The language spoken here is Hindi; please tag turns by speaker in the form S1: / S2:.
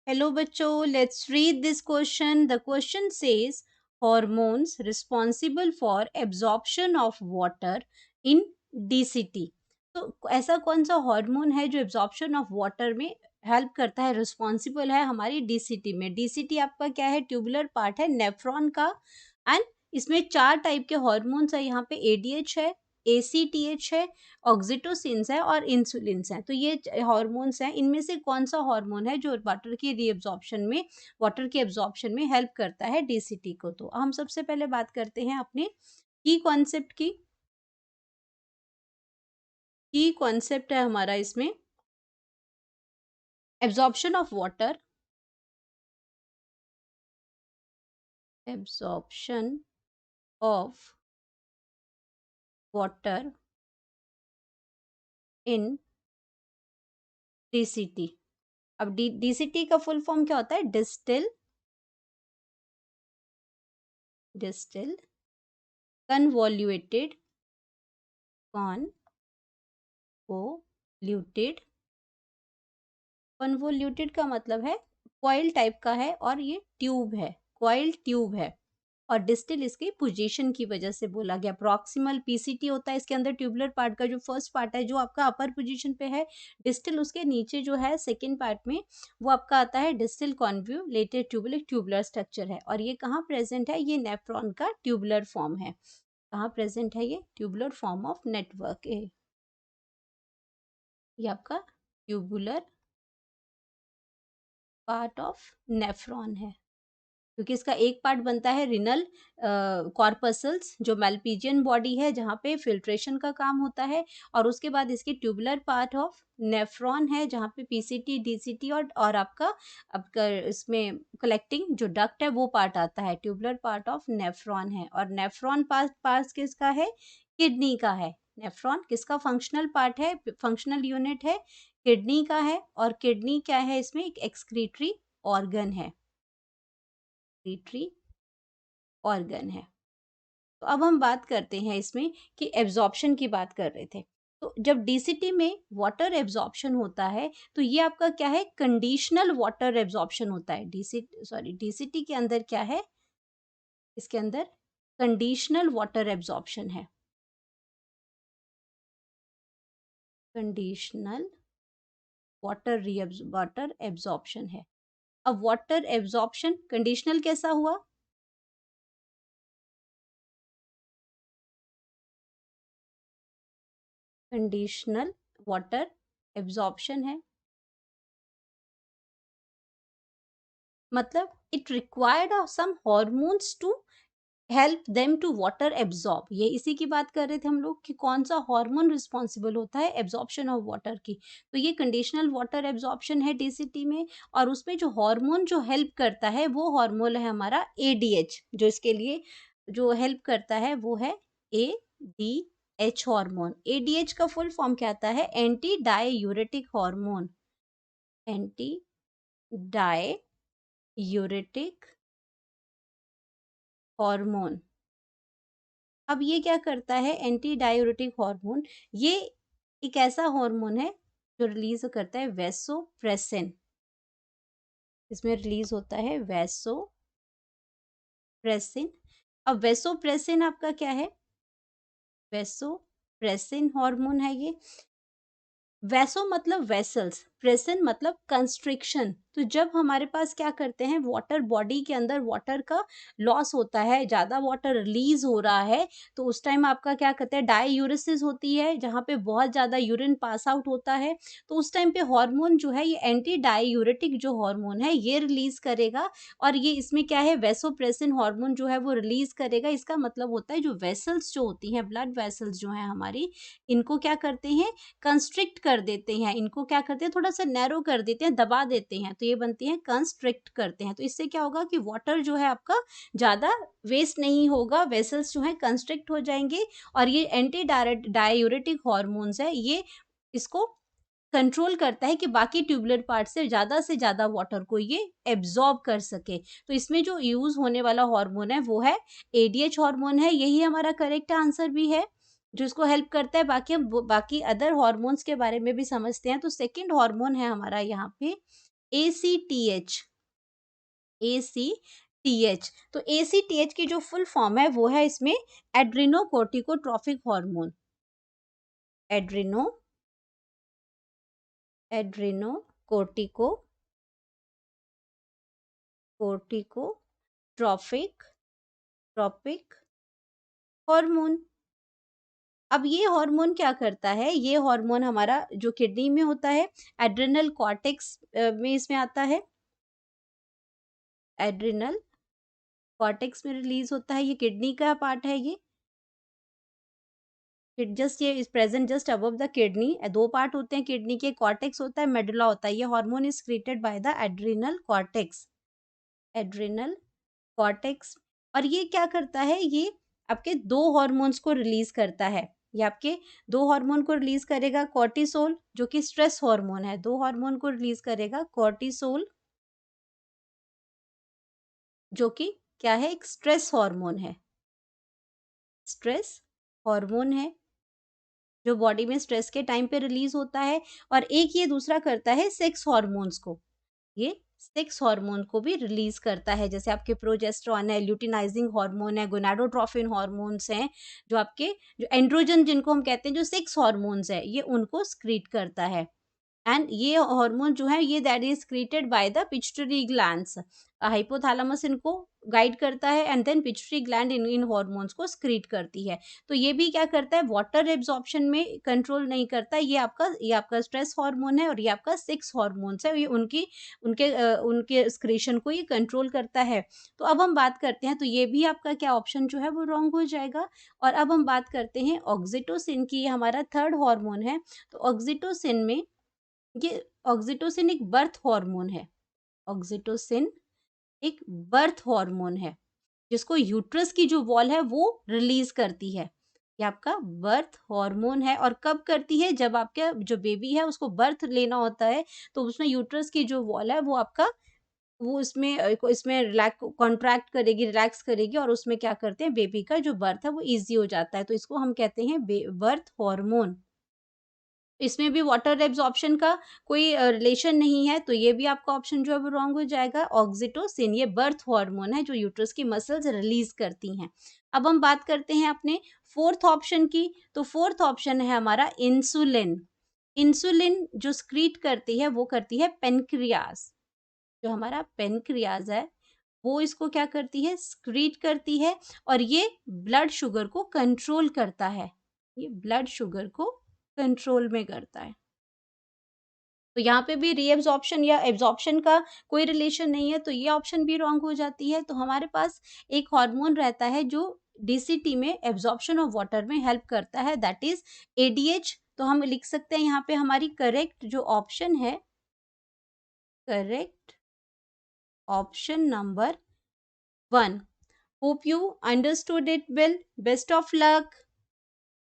S1: Hello बच्चों, let's read this question. The question says hormones responsible for absorption of water in DCT. तो ऐसा कौन सा हार्मोन है जो एब्जॉर्प्शन ऑफ वाटर में हेल्प करता है, रिस्पॉन्सिबल है हमारी डीसीटी में? डीसीटी आपका क्या है? ट्यूबुलर पार्ट है नेफ्रॉन का। एंड इसमें चार टाइप के हॉर्मोन्स है, यहाँ पे एडीएच है, एसीटीएच है, ऑक्सीटोसिन्स है और इंसुलिन्स हैं। तो ये हार्मोन्स हैं, इनमें से कौन सा हार्मोन है जो वाटर के एब्जॉर्प्शन में हेल्प करता है डीसीटी को? तो हम सबसे पहले बात करते हैं अपने की कॉन्सेप्ट की। की कॉन्सेप्ट है हमारा इसमें absorption of water, absorption of water in DCT. अब डीसीटी का फुल फॉर्म क्या होता है? Distil कन्वॉल्यूटेड convoluted. कन्वोल्यूटेड का मतलब है कॉइल टाइप का है और ये ट्यूब है, कॉइल ट्यूब है। और डिस्टिल इसकी पोजीशन की वजह से बोला गया। प्रॉक्सिमल पीसीटी होता है इसके अंदर, ट्यूबुलर पार्ट का जो फर्स्ट पार्ट है जो आपका अपर पोजीशन पे है। डिस्टिल उसके नीचे जो है सेकंड पार्ट में, वो आपका आता है डिस्टिल कॉन्व्यूलेटेड ट्यूबुल, एक ट्यूबुलर स्ट्रक्चर है। और ये कहाँ प्रेजेंट है? ये नेफ्रॉन का ट्यूबुलर फॉर्म है। कहाँ प्रेजेंट है? ये ट्यूबुलर फॉर्म ऑफ नेटवर्क है। ये आपका ट्यूबुलर पार्ट ऑफ नेफ्रॉन है, क्योंकि इसका एक पार्ट बनता है रिनल कॉर्पसल्स, जो मेलपीजियन बॉडी है जहाँ पे फिल्ट्रेशन का काम होता है। और उसके बाद इसकी ट्यूबुलर पार्ट ऑफ नेफ्रॉन है जहाँ पे पीसीटी, डीसीटी और आपका इसमें कलेक्टिंग जो डक्ट है वो पार्ट आता है। ट्यूबुलर पार्ट ऑफ नेफ्रॉन है। और नेफ्रॉन पार्ट किसका है? किडनी का है। नेफ्रॉन किसका फंक्शनल पार्ट है, फंक्शनल यूनिट है? किडनी का है। और किडनी क्या है? इसमें एक एक्सक्रीटरी ऑर्गन है, एक्सक्रीटरी ऑर्गन है। तो अब हम बात करते हैं इसमें कि एब्जॉर्प्शन की बात कर रहे थे। तो जब डीसीटी में वाटर एब्जॉर्प्शन होता है तो ये आपका क्या है? कंडीशनल वाटर एब्जॉर्प्शन होता है। डीसीटी के अंदर क्या है? इसके अंदर कंडीशनल वाटर एब्जॉर्प्शन है। कंडीशनल वाटर एब्जॉर्प्शन है। अब वाटर एब्जॉर्प्शन कंडीशनल कैसा हुआ? कंडीशनल वाटर एब्जॉर्प्शन है, मतलब it required some hormones to help them to water absorb. ये इसी की बात कर रहे थे हम लोग कि कौन सा हार्मोन रिस्पॉन्सिबल होता है एब्जॉर्प्शन ऑफ वाटर की। तो ये कंडीशनल वाटर एब्जॉर्प्शन है डीसीटी में। और उसमें जो हार्मोन जो हेल्प करता है वो हार्मोन है हमारा एडीएच। जो इसके लिए जो हेल्प करता है वो है एडीएच हार्मोन। एडीएच का फुल फॉर्म क्या आता है? Anti diuretic hormone. Anti diuretic hormone. अब ये क्या करता है? एंटी डाययूरेटिक हार्मोन, ये एक ऐसा हार्मोन है जो रिलीज करता है वैसोप्रेसिन। इसमें रिलीज होता है वैसोप्रेसिन। अब वैसोप्रेसिन आपका क्या है? वैसोप्रेसिन हार्मोन है ये। वैसो मतलब वेसल्स, प्रेशन मतलब कंस्ट्रिक्शन। तो जब हमारे पास क्या करते हैं, वाटर बॉडी के अंदर वाटर का लॉस होता है, ज़्यादा वाटर रिलीज हो रहा है, तो उस टाइम आपका क्या कहते हैं? डाययूरेसिस होती है, जहाँ पे बहुत ज़्यादा यूरिन पास आउट होता है। तो उस टाइम पे हार्मोन जो है ये एंटी डाययूरेटिक जो हार्मोन है ये रिलीज करेगा। और ये इसमें क्या है? वैसोप्रेसिन हार्मोन जो है वो रिलीज करेगा। इसका मतलब होता है जो वेसल्स जो होती हैं, ब्लड वेसल्स जो हैं हमारी, इनको क्या करते हैं? कंस्ट्रिक्ट कर देते हैं। इनको क्या करते हैं? थोड़ा सा नैरो कर देते हैं, दबा देते हैं, तो ये बनती हैं कंस्ट्रिक्ट करते हैं। तो इससे क्या होगा कि वाटर जो है आपका ज़्यादा वेस्ट नहीं होगा, वेसल्स जो हैं कंस्ट्रिक्ट हो जाएंगे। और ये एंटी डाययूरेटिक हॉर्मोन्स है, ये इसको कंट्रोल करता है कि बाकी ट्यूबुलर पार्ट से ज़्यादा वाटर को ये एब्जॉर्ब कर सके। तो इसमें जो यूज़ होने वाला हार्मोन है वो है एडीएच हार्मोन है। यही हमारा करेक्ट आंसर भी है जो इसको हेल्प करता है। बाकी हम बाकी अदर हार्मोन्स के बारे में भी समझते हैं। तो सेकंड हार्मोन है हमारा यहाँ पे ACTH, ACTH। तो ACTH की जो फुल फॉर्म है वो है इसमें एड्रिनोकोर्टिकोट्रॉफिक हार्मोन, एड्रिनो एड्रिनोकोर्टिको कोर्टिकोट्रॉफिक ट्रॉपिक हार्मोन। अब ये हार्मोन क्या करता है, ये हार्मोन हमारा जो किडनी में होता है, एड्रिनल कॉर्टेक्स में इसमें आता है, एड्रिनल कॉर्टेक्स में रिलीज होता है, ये किडनी का पार्ट है ये। इट जस्ट ये is present just above the kidney. दो पार्ट होते हैं किडनी के, कॉर्टेक्स होता है, मेडुला होता है। ये hormone is created by the adrenal cortex, adrenal cortex. और ये क्या करता है, ये आपके दो हार्मोन्स को रिलीज करता है। ये आपके दो हार्मोन को रिलीज करेगा, कॉर्टिसोल जो कि स्ट्रेस हार्मोन है, दो हार्मोन को रिलीज करेगा, कॉर्टिसोल जो कि क्या है, एक स्ट्रेस हार्मोन है, स्ट्रेस हार्मोन है जो बॉडी में स्ट्रेस के टाइम पे रिलीज होता है। और एक ये दूसरा करता है सेक्स हार्मोन्स को, ये सेक्स हार्मोन को भी रिलीज करता है, जैसे आपके प्रोजेस्टेरॉन है, ल्यूटिनाइजिंग हार्मोन है, गोनाडोट्रोफिन हार्मोन्स हैं, जो आपके जो एंड्रोजन जिनको हम कहते हैं, जो सेक्स हार्मोन्स है, ये उनको स्क्रीट करता है। एंड ये हार्मोन जो है ये that is created by the pituitary glands, hypothalamus इनको गाइड करता है एंड देन पिट्यूटरी ग्लैंड इन इन हार्मोन्स को स्क्रीट करती है। तो ये भी क्या करता है, वाटर एब्जॉर्प्शन में कंट्रोल नहीं करता, ये आपका स्ट्रेस हार्मोन है और ये आपका सेक्स हार्मोन्स है, ये उनके स्क्रीशन को ये कंट्रोल करता है। तो अब हम बात करते हैं, तो ये भी आपका क्या ऑप्शन जो है वो रॉन्ग हो जाएगा। और अब हम बात करते हैं ऑक्सीटोसिन की, ये हमारा थर्ड हार्मोन है। तो ऑक्सीटोसिन में, ये ऑक्सीटोसिन एक बर्थ हार्मोन है, ऑक्सीटोसिन एक बर्थ हार्मोन है जिसको यूट्रस की जो वॉल है वो रिलीज करती है। ये आपका बर्थ हार्मोन है। और कब करती है, जब आपका जो बेबी है उसको बर्थ लेना होता है, तो उसमें यूट्रस की जो वॉल है वो आपका, वो इसमें रिलैक्स कॉन्ट्रैक्ट करेगी, रिलैक्स करेगी, और उसमें क्या करते हैं, बेबी का जो बर्थ है वो इजी हो जाता है। तो इसको हम कहते हैं बर्थ हार्मोन। इसमें भी वाटर एब्जॉर्प्शन का कोई रिलेशन नहीं है, तो ये भी आपका ऑप्शन जो है वो रॉन्ग हो जाएगा। ऑक्सीटोसिन ये बर्थ हार्मोन है जो यूट्रस की मसल्स रिलीज करती हैं। अब हम बात करते हैं अपने फोर्थ ऑप्शन की। तो फोर्थ ऑप्शन है हमारा इंसुलिन। इंसुलिन जो स्क्रीट करती है वो करती है पेनक्रियाज, जो हमारा पेनक्रियाज है वो इसको क्या करती है, स्क्रीट करती है, और ये ब्लड शुगर को कंट्रोल करता है, ये ब्लड शुगर को कंट्रोल में करता है। तो यहाँ पे भी रीएब्जॉर्प्शन या एब्जॉर्प्शन का कोई रिलेशन नहीं है, तो ये ऑप्शन भी रॉन्ग हो जाती है। तो हमारे पास एक हार्मोन रहता है जो डीसीटी में एब्जॉर्प्शन ऑफ वाटर में हेल्प करता है, दैट इज एडीएच। तो हम लिख सकते हैं यहाँ पे हमारी करेक्ट जो ऑप्शन है, correct option number 1। Hope you understood it well, best of luck.